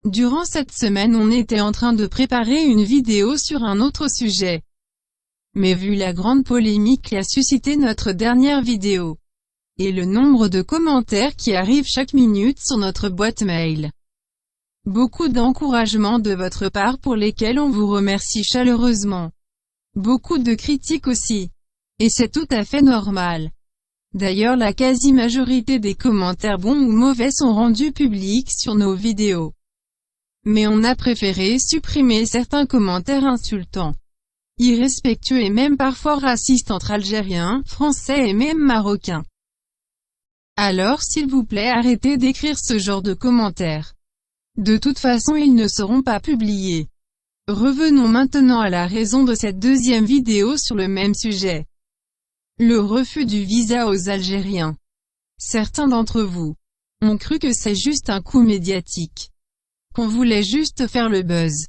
Durant cette semaine on était en train de préparer une vidéo sur un autre sujet. Mais vu la grande polémique qui a suscité notre dernière vidéo, et le nombre de commentaires qui arrivent chaque minute sur notre boîte mail, beaucoup d'encouragements de votre part pour lesquels on vous remercie chaleureusement. Beaucoup de critiques aussi. Et c'est tout à fait normal. D'ailleurs la quasi-majorité des commentaires bons ou mauvais sont rendus publics sur nos vidéos. Mais on a préféré supprimer certains commentaires insultants, irrespectueux et même parfois racistes entre Algériens, Français et même Marocains. Alors s'il vous plaît arrêtez d'écrire ce genre de commentaires. De toute façon ils ne seront pas publiés. Revenons maintenant à la raison de cette deuxième vidéo sur le même sujet. Le refus du visa aux Algériens. Certains d'entre vous ont cru que c'est juste un coup médiatique, qu'on voulait juste faire le buzz.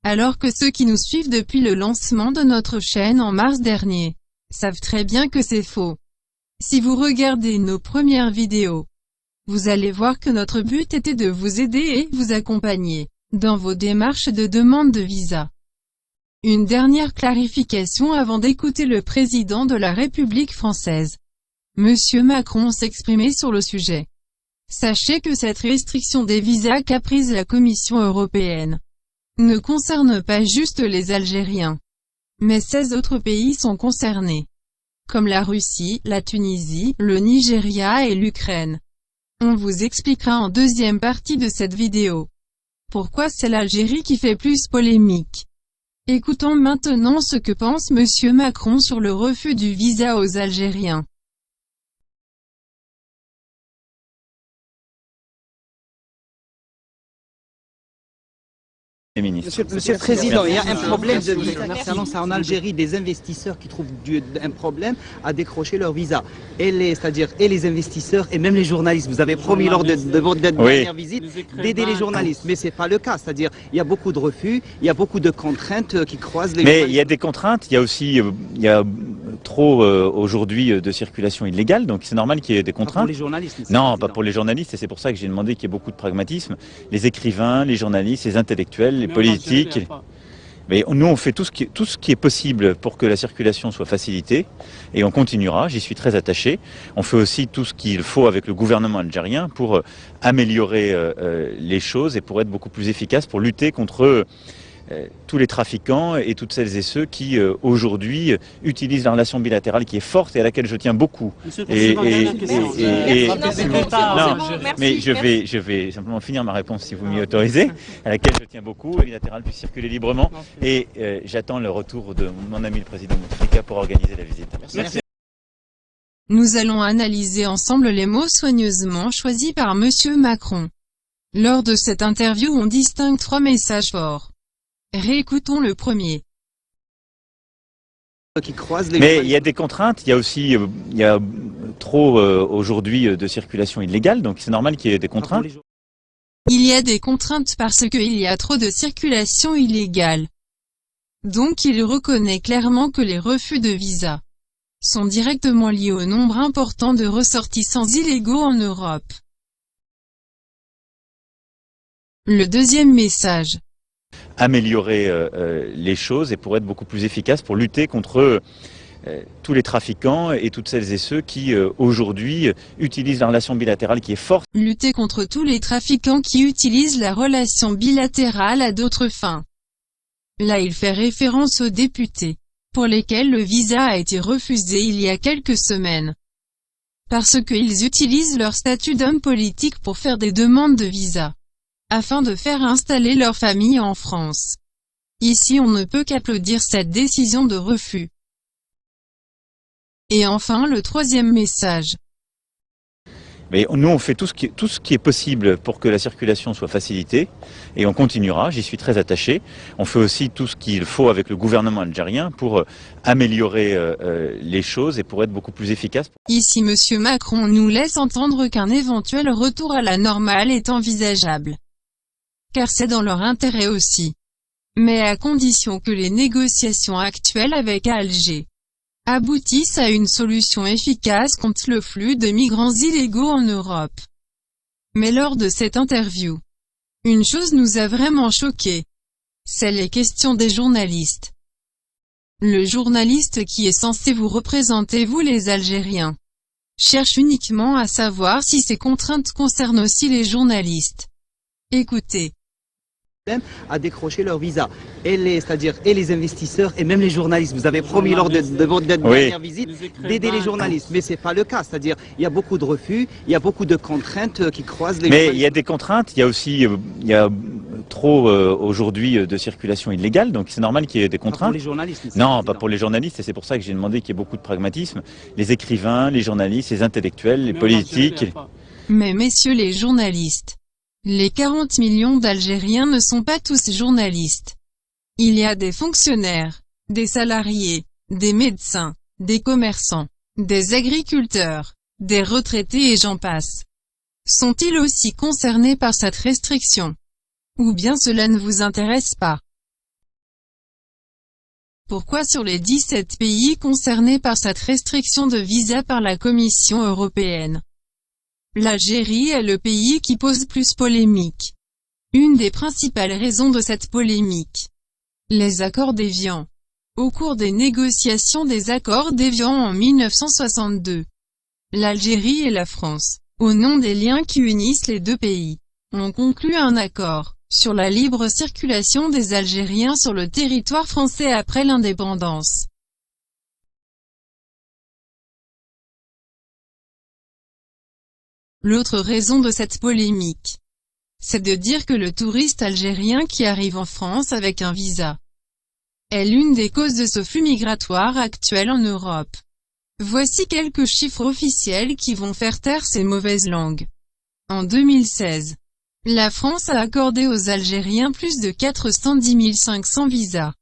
Alors que ceux qui nous suivent depuis le lancement de notre chaîne en mars dernier savent très bien que c'est faux. Si vous regardez nos premières vidéos, vous allez voir que notre but était de vous aider et vous accompagner dans vos démarches de demande de visa. Une dernière clarification avant d'écouter le président de la République française, Monsieur Macron, s'exprimer sur le sujet. Sachez que cette restriction des visas qu'a prise la Commission européenne ne concerne pas juste les Algériens, mais 16 autres pays sont concernés, comme la Russie, la Tunisie, le Nigeria et l'Ukraine. On vous expliquera en deuxième partie de cette vidéo pourquoi c'est l'Algérie qui fait plus polémique. Écoutons maintenant ce que pense Monsieur Macron sur le refus du visa aux Algériens. Monsieur le Président, il y a un problème de visa concernant ça en Algérie, des investisseurs qui trouvent un problème à décrocher leur visa. C'est-à-dire les investisseurs et même les journalistes. Vous avez promis lors de votre dernière visite d'aider les journalistes, mais ce n'est pas le cas. C'est-à-dire il y a beaucoup de refus, il y a beaucoup de contraintes qui croisent les journalistes. Mais il y a des contraintes, il y a aussi trop aujourd'hui de circulation illégale, donc c'est normal qu'il y ait des contraintes. Pas pour les journalistes. Non, pas pour les journalistes, et c'est pour ça que j'ai demandé qu'il y ait beaucoup de pragmatisme. Les écrivains, les journalistes, les intellectuels, les politiques. Mais nous, on fait tout ce qui est possible pour que la circulation soit facilitée, et on continuera, j'y suis très attaché. On fait aussi tout ce qu'il faut avec le gouvernement algérien pour améliorer les choses et pour être beaucoup plus efficace, pour lutter contre tous les trafiquants et toutes celles et ceux qui aujourd'hui utilisent la relation bilatérale qui est forte et à laquelle je tiens beaucoup. Mais je vais simplement finir ma réponse si vous m'y autorisez, à laquelle je tiens beaucoup, la bilatérale puisse circuler librement, et j'attends le retour de mon ami le président Bouteflika pour organiser la visite. Merci. Nous allons analyser ensemble les mots soigneusement choisis par Monsieur Macron. Lors de cette interview on distingue 3 messages forts. Réécoutons le premier. Mais il y a des contraintes, il y a aussi trop aujourd'hui de circulation illégale, donc c'est normal qu'il y ait des contraintes. Il y a des contraintes parce qu'il y a trop de circulation illégale. Donc il reconnaît clairement que les refus de visa sont directement liés au nombre important de ressortissants illégaux en Europe. Le deuxième message. Améliorer les choses et pour être beaucoup plus efficace, pour lutter contre tous les trafiquants et toutes celles et ceux qui aujourd'hui utilisent la relation bilatérale qui est forte. Lutter contre tous les trafiquants qui utilisent la relation bilatérale à d'autres fins. Là il fait référence aux députés, pour lesquels le visa a été refusé il y a quelques semaines. Parce qu'ils utilisent leur statut d'homme politique pour faire des demandes de visa, afin de faire installer leur famille en France. Ici on ne peut qu'applaudir cette décision de refus. Et enfin le troisième message. Mais nous on fait tout ce qui est possible pour que la circulation soit facilitée, et on continuera, j'y suis très attaché. On fait aussi tout ce qu'il faut avec le gouvernement algérien pour améliorer les choses et pour être beaucoup plus efficace. Ici Monsieur Macron nous laisse entendre qu'un éventuel retour à la normale est envisageable. Car c'est dans leur intérêt aussi. Mais à condition que les négociations actuelles avec Alger aboutissent à une solution efficace contre le flux de migrants illégaux en Europe. Mais lors de cette interview, Une chose nous a vraiment choqués. C'est les questions des journalistes. Le journaliste qui est censé vous représenter, vous les Algériens, cherche uniquement à savoir si ces contraintes concernent aussi les journalistes. Écoutez. À décrocher leur visa. Et les investisseurs et même les journalistes. Vous avez promis lors de votre dernière visite d'aider les journalistes. Mais ce n'est pas le cas. C'est-à-dire il y a beaucoup de refus, il y a beaucoup de contraintes qui croisent les journalistes. Mais il y a des contraintes, il y a aussi trop aujourd'hui de circulation illégale, donc c'est normal qu'il y ait des contraintes. Pas pour les journalistes. Non, pas pour les journalistes, et c'est pour ça que j'ai demandé qu'il y ait beaucoup de pragmatisme. Les écrivains, les journalistes, les intellectuels, les politiques. Mais messieurs les journalistes, les 40 millions d'Algériens ne sont pas tous journalistes. Il y a des fonctionnaires, des salariés, des médecins, des commerçants, des agriculteurs, des retraités et j'en passe. Sont-ils aussi concernés par cette restriction? Ou bien cela ne vous intéresse pas? Pourquoi sur les 17 pays concernés par cette restriction de visa par la Commission européenne, l'Algérie est le pays qui pose plus polémique? Une des principales raisons de cette polémique, les accords d'Évian. Au cours des négociations des accords d'Évian en 1962, l'Algérie et la France, au nom des liens qui unissent les deux pays, ont conclu un accord sur la libre circulation des Algériens sur le territoire français après l'indépendance. L'autre raison de cette polémique, c'est de dire que le touriste algérien qui arrive en France avec un visa est l'une des causes de ce flux migratoire actuel en Europe. Voici quelques chiffres officiels qui vont faire taire ces mauvaises langues. En 2016, la France a accordé aux Algériens plus de 410 500 visas.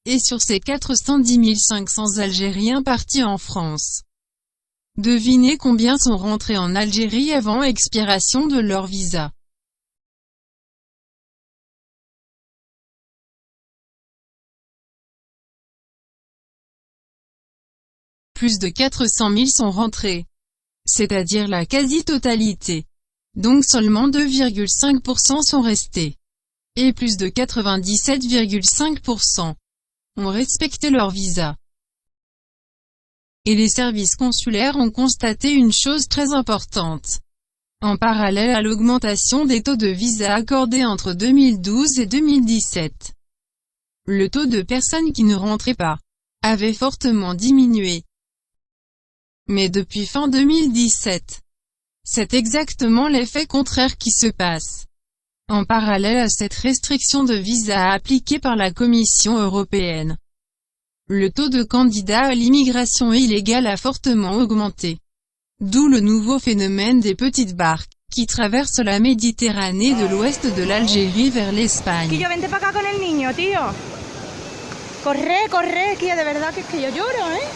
Et sur ces 410 500 Algériens partis en France, devinez combien sont rentrés en Algérie avant expiration de leur visa. Plus de 400 000 sont rentrés, c'est-à-dire la quasi-totalité. Donc seulement 2,5% sont restés. Et plus de 97,5% ont respecté leur visa. Et les services consulaires ont constaté une chose très importante. En parallèle à l'augmentation des taux de visa accordés entre 2012 et 2017, le taux de personnes qui ne rentraient pas avait fortement diminué. Mais depuis fin 2017, c'est exactement l'effet contraire qui se passe. En parallèle à cette restriction de visa appliquée par la Commission européenne, le taux de candidats à l'immigration illégale a fortement augmenté. D'où le nouveau phénomène des petites barques, qui traversent la Méditerranée de l'ouest de l'Algérie vers l'Espagne. Quillo, vente para acá con el niño, tío. Corre, corre, que de verdad que es que yo lloro, ¿eh?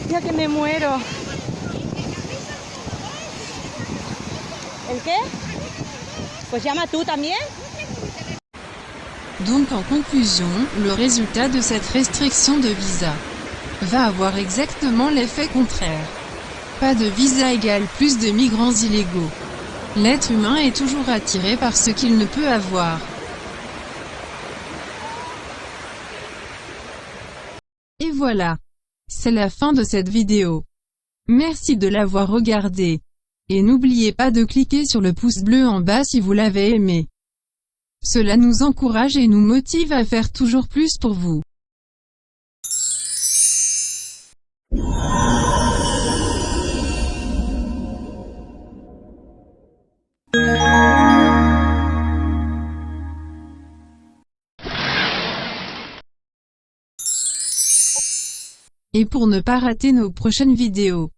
Ya que me muero. ¿El qué? Pues llama tú también. Donc en conclusion, le résultat de cette restriction de visa va avoir exactement l'effet contraire. Pas de visa égale plus de migrants illégaux. L'être humain est toujours attiré par ce qu'il ne peut avoir. Et voilà. C'est la fin de cette vidéo. Merci de l'avoir regardée. Et n'oubliez pas de cliquer sur le pouce bleu en bas si vous l'avez aimé. Cela nous encourage et nous motive à faire toujours plus pour vous. Et pour ne pas rater nos prochaines vidéos,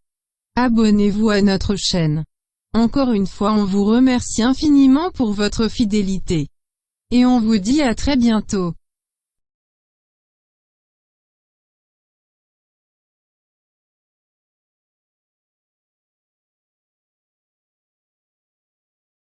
abonnez-vous à notre chaîne. Encore une fois, on vous remercie infiniment pour votre fidélité. Et on vous dit à très bientôt.